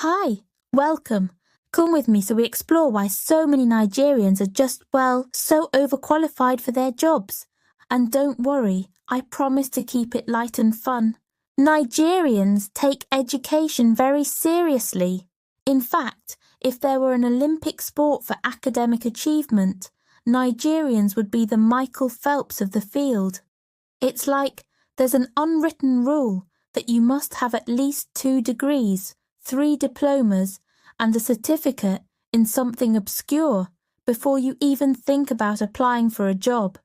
Hi, welcome. Come with me so we explore why so many Nigerians are just, so overqualified for their jobs. And don't worry, I promise to keep it light and fun. Nigerians take education very seriously. In fact, if there were an Olympic sport for academic achievement, Nigerians would be the Michael Phelps of the field. It's like there's an unwritten rule that you must have at least 2 degrees, 3 diplomas, and a certificate in something obscure before you even think about applying for a job.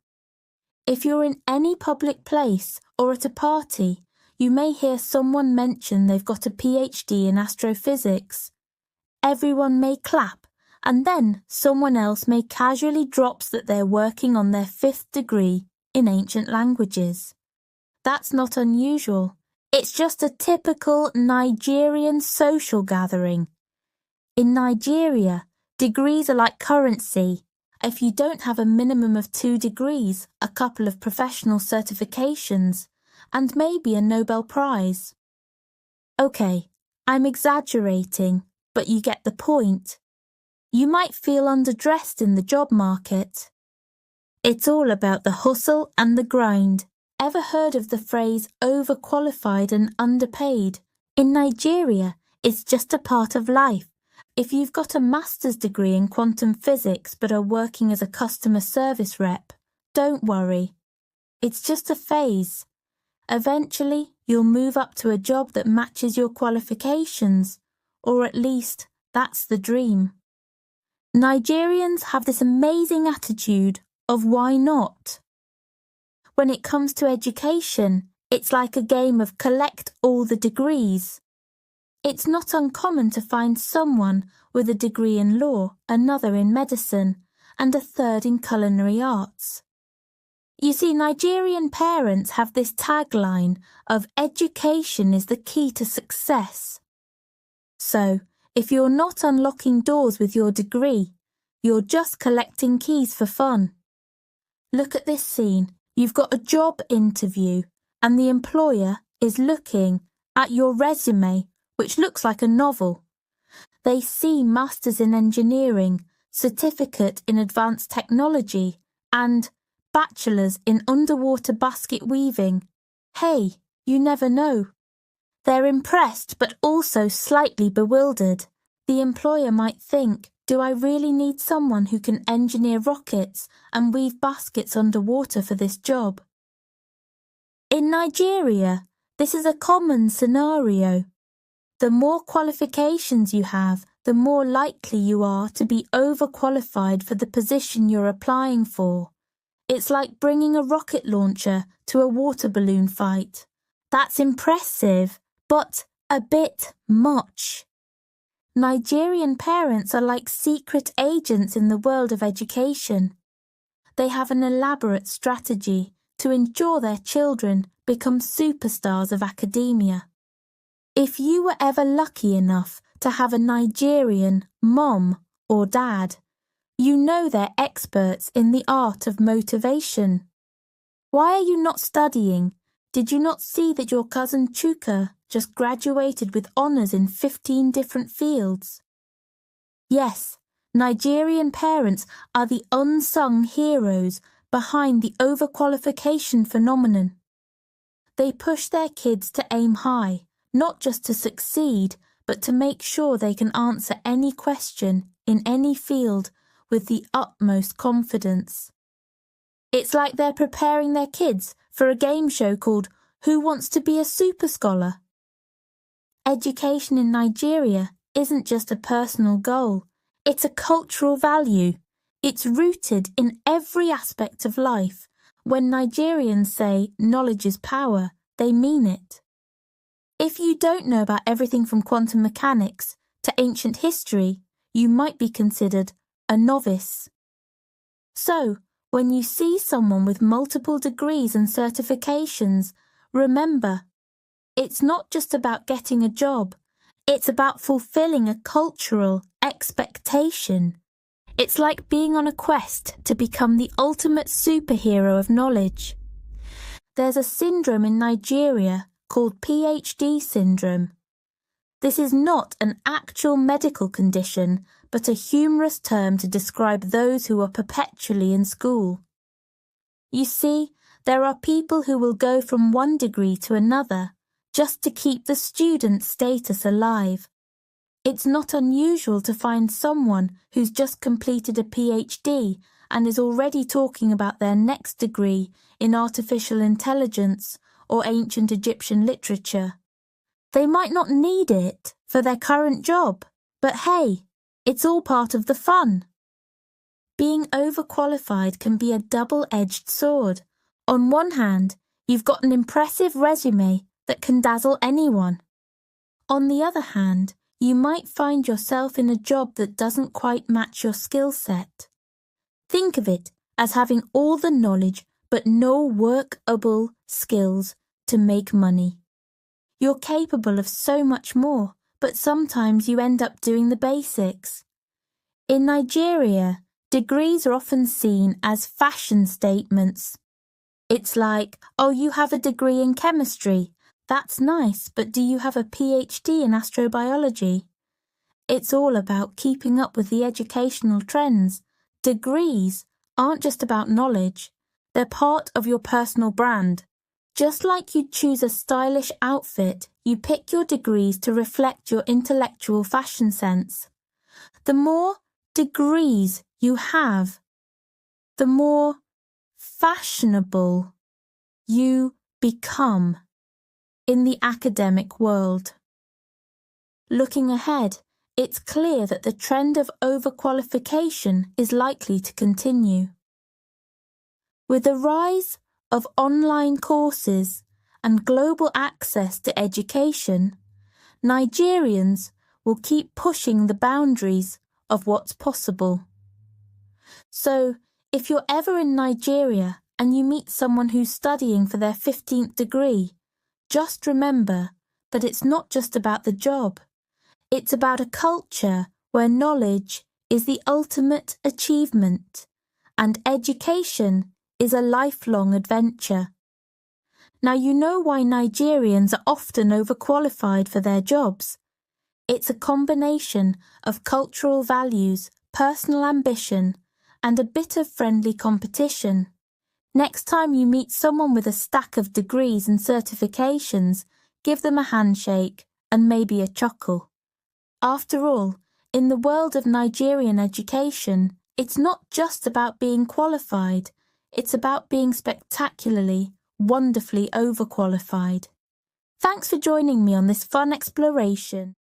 If you're in any public place or at a party, you may hear someone mention they've got a PhD in astrophysics. Everyone may clap, and then someone else may casually drop that they're working on their 5th degree in ancient languages. That's not unusual. It's just a typical Nigerian social gathering. In Nigeria, degrees are like currency. If you don't have a minimum of 2 degrees, a couple of professional certifications, and maybe a Nobel Prize. Okay, I'm exaggerating, but you get the point. You might feel underdressed in the job market. It's all about the hustle and the grind. Ever heard of the phrase overqualified and underpaid? In Nigeria, it's just a part of life. If you've got a master's degree in quantum physics but are working as a customer service rep, don't worry. It's just a phase. Eventually, you'll move up to a job that matches your qualifications, or at least that's the dream. Nigerians have this amazing attitude of why not? When it comes to education, it's like a game of collect all the degrees. It's not uncommon to find someone with a degree in law, another in medicine, and a third in culinary arts. You see, Nigerian parents have this tagline of education is the key to success. So, if you're not unlocking doors with your degree, you're just collecting keys for fun. Look at this scene. You've got a job interview, and the employer is looking at your resume, which looks like a novel. They see Masters in Engineering, Certificate in Advanced Technology, and Bachelor's in Underwater Basket Weaving. Hey, you never know. They're impressed but also slightly bewildered. The employer might think, do I really need someone who can engineer rockets and weave baskets underwater for this job? In Nigeria, this is a common scenario. The more qualifications you have, the more likely you are to be overqualified for the position you're applying for. It's like bringing a rocket launcher to a water balloon fight. That's impressive, but a bit much. Nigerian parents are like secret agents in the world of education. They have an elaborate strategy to ensure their children become superstars of academia. If you were ever lucky enough to have a Nigerian mom or dad, you know they're experts in the art of motivation. Why are you not studying? Did you not see that your cousin Chuka just graduated with honours in 15 different fields? Yes, Nigerian parents are the unsung heroes behind the overqualification phenomenon. They push their kids to aim high, not just to succeed, but to make sure they can answer any question in any field with the utmost confidence. It's like they're preparing their kids for a game show called Who Wants to Be a Super Scholar? Education in Nigeria isn't just a personal goal, it's a cultural value. It's rooted in every aspect of life. When Nigerians say knowledge is power, they mean it. If you don't know about everything from quantum mechanics to ancient history, you might be considered a novice. So, when you see someone with multiple degrees and certifications, remember, it's not just about getting a job, it's about fulfilling a cultural expectation. It's like being on a quest to become the ultimate superhero of knowledge. There's a syndrome in Nigeria called PhD syndrome. This is not an actual medical condition, but a humorous term to describe those who are perpetually in school. You see, there are people who will go from one degree to another just to keep the student status alive. It's not unusual to find someone who's just completed a PhD and is already talking about their next degree in artificial intelligence or ancient Egyptian literature. They might not need it for their current job, but hey, it's all part of the fun. Being overqualified can be a double-edged sword. On one hand, you've got an impressive resume that can dazzle anyone. On the other hand, you might find yourself in a job that doesn't quite match your skill set. Think of it as having all the knowledge but no workable skills to make money. You're capable of so much more, but sometimes you end up doing the basics. In Nigeria, degrees are often seen as fashion statements. It's like, oh, you have a degree in chemistry. That's nice, but do you have a PhD in astrobiology? It's all about keeping up with the educational trends. Degrees aren't just about knowledge. They're part of your personal brand. Just like you'd choose a stylish outfit, you pick your degrees to reflect your intellectual fashion sense. The more degrees you have, the more fashionable you become in the academic world. Looking ahead, it's clear that the trend of overqualification is likely to continue. With the rise of online courses and global access to education, Nigerians will keep pushing the boundaries of what's possible. So, if you're ever in Nigeria and you meet someone who's studying for their 15th degree, just remember that it's not just about the job. It's about a culture where knowledge is the ultimate achievement and education is a lifelong adventure. Now you know why Nigerians are often overqualified for their jobs. It's a combination of cultural values, personal ambition, and a bit of friendly competition. Next time you meet someone with a stack of degrees and certifications, give them a handshake and maybe a chuckle. After all, in the world of Nigerian education, it's not just about being qualified. It's about being spectacularly, wonderfully overqualified. Thanks for joining me on this fun exploration.